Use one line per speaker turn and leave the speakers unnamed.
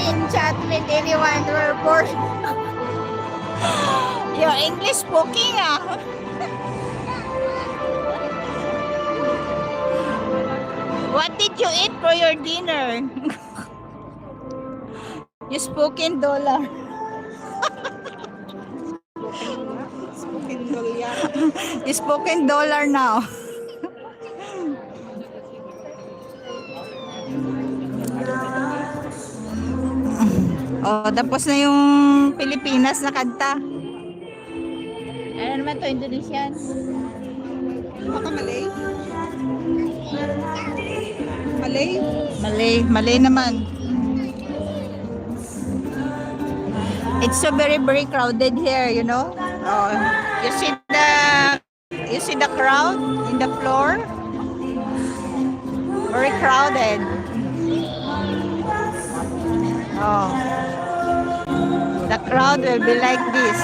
in chat with anyone. We're bored. Your English speaking, ah. What did you eat for your dinner? You spoke in dollar. You spoke in dollar now. Oh, tapos na yung Pilipinas na kanta. Ano naman to, Indonesian?
Baka Malay? Malay?
Malay naman. It's so very crowded here, you know. Oh, you see the crowd in the floor. Very crowded. Oh, the crowd will be like this.